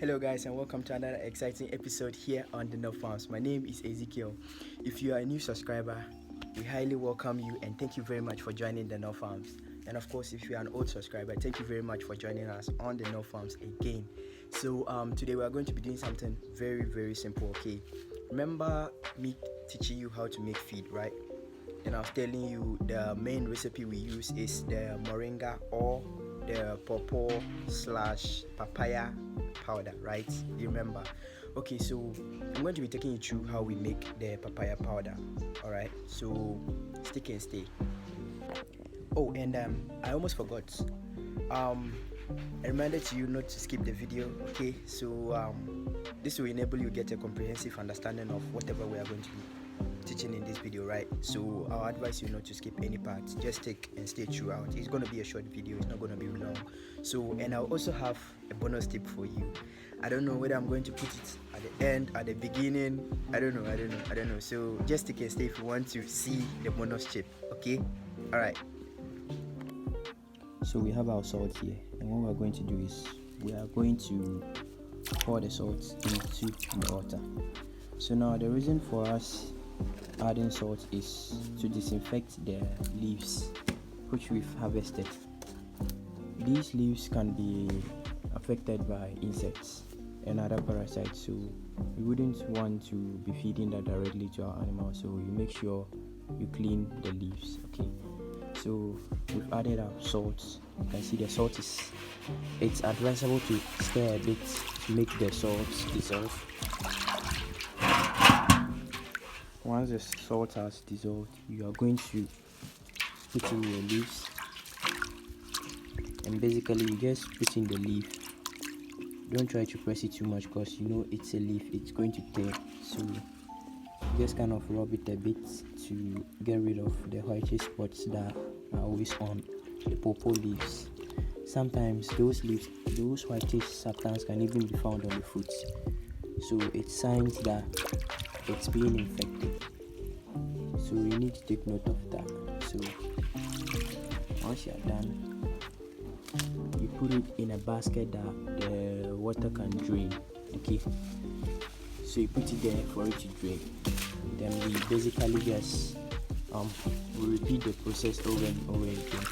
Hello guys, and welcome to another exciting episode here on the No Farms. My name is Ezekiel. If you are a new subscriber, we highly welcome you and thank you very much for joining the No Farms. And of course, if you are an old subscriber, thank you very much for joining us on the No Farms again. So today we are going to be doing something very simple. Okay, remember me teaching you how to make feed, right? And I was telling you the main recipe we use is the moringa or the pawpaw/papaya powder, right? You remember? Okay, so I'm going to be taking you through how we make the papaya powder. All right, so stick and stay. Oh, and I almost forgot. A reminder to you not to skip the video. Okay, so this will enable you to get a comprehensive understanding of whatever we are going to be teaching in this video, right? So I'll advise you not to skip any parts. Just take and stay throughout. It's going to be a short video, it's not going to be long. So, and I'll also have a bonus tip for you. I don't know whether I'm going to put it at the end, at the beginning. I don't know. So just take and stay if you want to see the bonus tip. Okay, all right. So we have our salt here, and what we're going to do is we are going to pour the salt into the water. So now the reason for us adding salt is to disinfect the leaves which we've harvested. These leaves can be affected by insects and other parasites, so we wouldn't want to be feeding that directly to our animals, so you make sure you clean the leaves. Okay, so we've added our salt. You can see the salt it's advisable to stir a bit to make the salt dissolve. Once the salt has dissolved, you are going to put in your leaves, and basically you just put in the leaf. Don't try to press it too much because you know it's a leaf, it's going to tear, so just kind of rub it a bit to get rid of the whitish spots that are always on the pawpaw leaves. Sometimes those whitish substance can even be found on the fruits, so it's signs that it's being infected, so you need to take note of that. So once you are done, you put it in a basket that the water can drain. Okay, so you put it there for it to drain. Then we basically just we repeat the process over and over again.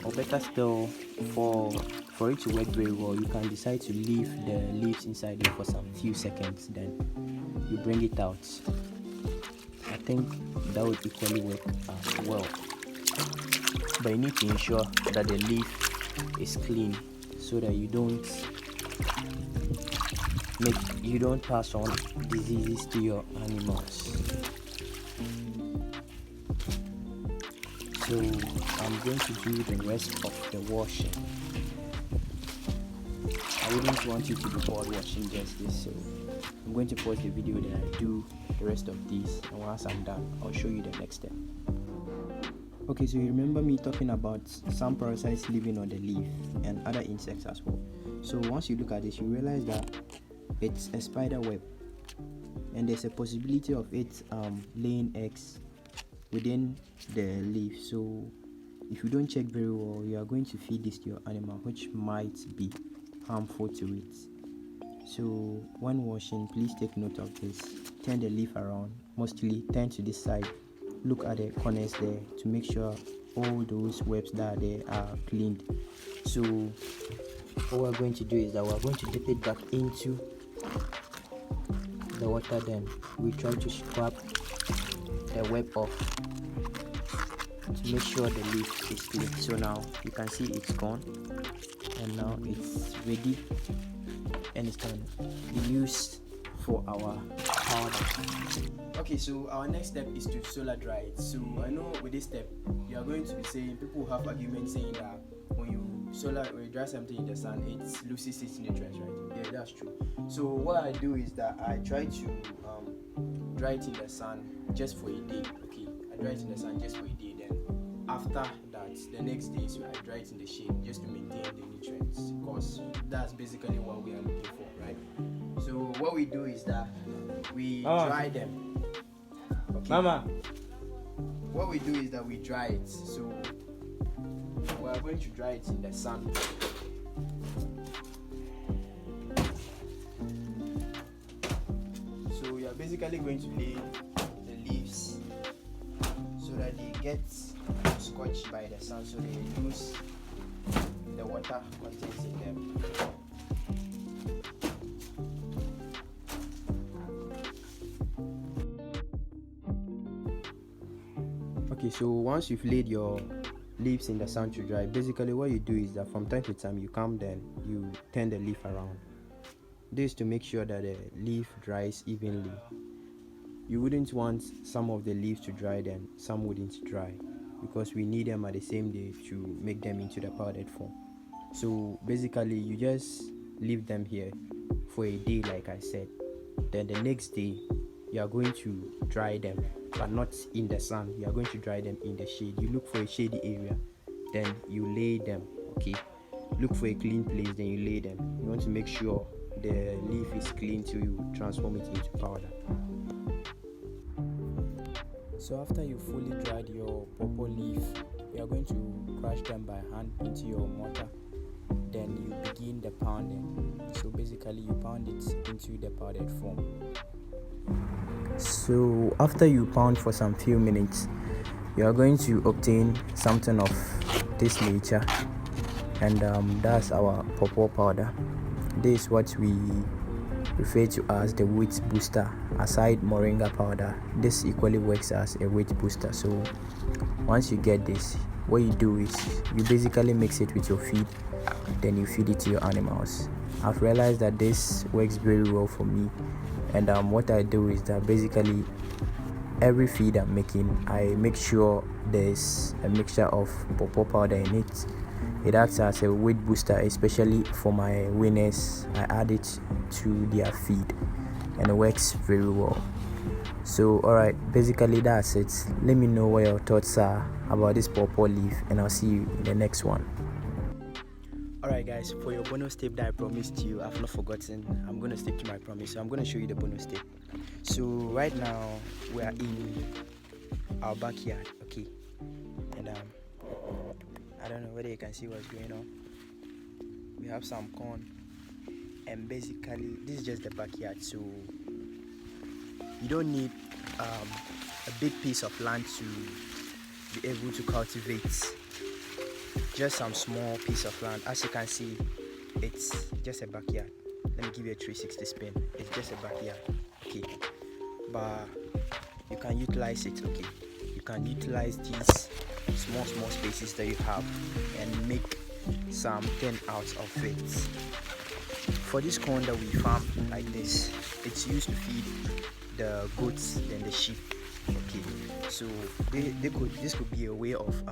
Or better still, for it to work very well, you can decide to leave the leaves inside there for some few seconds, then you bring it out. I think that would equally work well, but you need to ensure that the leaf is clean so that you don't pass on diseases to your animals. So I'm going to do the rest of the washing. I wouldn't want you to do board washing justice, so I'm going to pause the video, then I do the rest of these, and once I'm done, I'll show you the next step. Okay, so you remember me talking about some parasites living on the leaf and other insects as well. So once you look at this, you realize that it's a spider web, and there's a possibility of it laying eggs within the leaf. So if you don't check very well, you are going to feed this to your animal, which might be harmful to it. So when washing, please take note of this. Turn the leaf around, mostly turn to this side. Look at the corners there to make sure all those webs that are there are cleaned. So what we're going to do is that we're going to dip it back into the water, then we try to scrub the web off to make sure the leaf is clean. So now you can see it's gone, and now it's ready and it's can be used for our powder. Okay, so our next step is to solar dry it. So I know with this step you are going to be saying, people have arguments saying that when you dry something in the sun, it loses its nutrients, right? Yeah, that's true. So what I do is that I try to dry it in the sun just for a day. Okay, I dry it in the sun just for a day, then after that, the next day, so I dry it in the shade just to maintain the nutrients, because that's basically what we are looking for, right? So what we do is that we dry them. Okay. Mama. What we do is that we dry it. So we are going to dry it in the sun. So we are basically going to lay the leaves so that they get scorched by the sun, so they lose the water contents in them. Okay, so once you've laid your leaves in the sun to dry, basically what you do is that from time to time you come, then you turn the leaf around. This is to make sure that the leaf dries evenly. You wouldn't want some of the leaves to dry then some wouldn't dry, because we need them at the same day to make them into the powdered form. So basically you just leave them here for a day, like I said. Then the next day you are going to dry them, but not in the sun. You are going to dry them in the shade. You look for a shady area, then you lay them. Okay, look for a clean place, then you lay them. You want to make sure the leaf is clean till you transform it into powder. So after you fully dried your pawpaw leaf, you are going to crush them by hand into your mortar. Then you begin the pounding. So basically you pound it into the powdered form. So after you pound for some few minutes, you are going to obtain something of this nature, and that's our pawpaw powder. This is what we refer to as the weight booster. Aside moringa powder, this equally works as a weight booster. So once you get this, what you do is you basically mix it with your feed, then you feed it to your animals. I've realized that this works very well for me, and what I do is that basically every feed I'm making, I make sure there's a mixture of pawpaw powder in it. It acts as a weight booster, especially for my winners. I add it to their feed and it works very well. So alright, basically that's it. Let me know what your thoughts are about this pawpaw leaf, and I'll see you in the next one. Alright guys, for your bonus tip that I promised you, I've not forgotten. I'm going to stick to my promise. So I'm going to show you the bonus tip. So right now we are in our backyard, okay, and I don't know whether you can see what's going on. We have some corn, and basically this is just the backyard, so you don't need a big piece of land to be able to cultivate just some small piece of land. As you can see, it's just a backyard. Let me give you a 360 spin. It's just a backyard, okay, but you can utilize it. Okay, you can utilize these small spaces that you have and make something out of it. For this corn that we farm like this, it's used to feed the goats and the sheep. Okay, so this could be a way of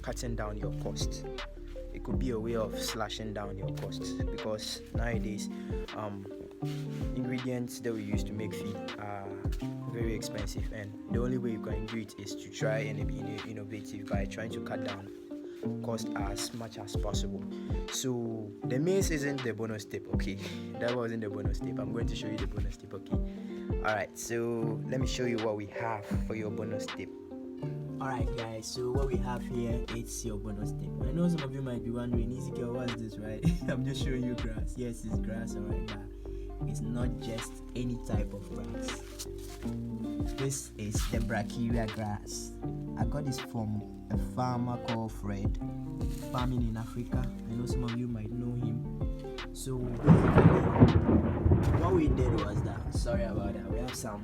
cutting down your cost. It could be a way of slashing down your costs, because nowadays ingredients that we use to make feed are very expensive, and the only way you can do it is to try and be innovative by trying to cut down cost as much as possible. So the maize isn't the bonus tip, okay? That wasn't the bonus tip. I'm going to show you the bonus tip, okay? Alright, so let me show you what we have for your bonus tip. Alright guys, so what we have here, it's your bonus tip. I know some of you might be wondering, Ezekiel, what's this, right? I'm just showing you grass. Yes, it's grass, alright, but it's not just any type of grass. This is the brachyria grass. I got this from a farmer called Fred, farming in Africa. I know some of you might know him. So what we did was that, sorry about that, we have some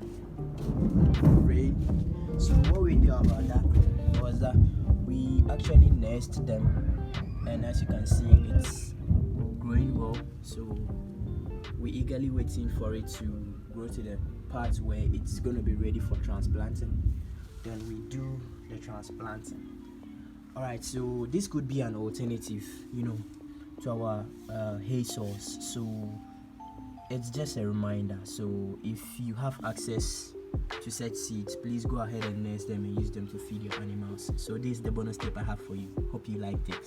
rain. So what we did about that was that we actually nursed them, and as you can see, it's growing well. So we're eagerly waiting for it to grow to the part where it's going to be ready for transplanting. Then we do the transplanting. Alright, so this could be an alternative, to our hay source. So it's just a reminder. So if you have access to such seeds, please go ahead and nurse them and use them to feed your animals. So this is the bonus tip I have for you. Hope you liked it.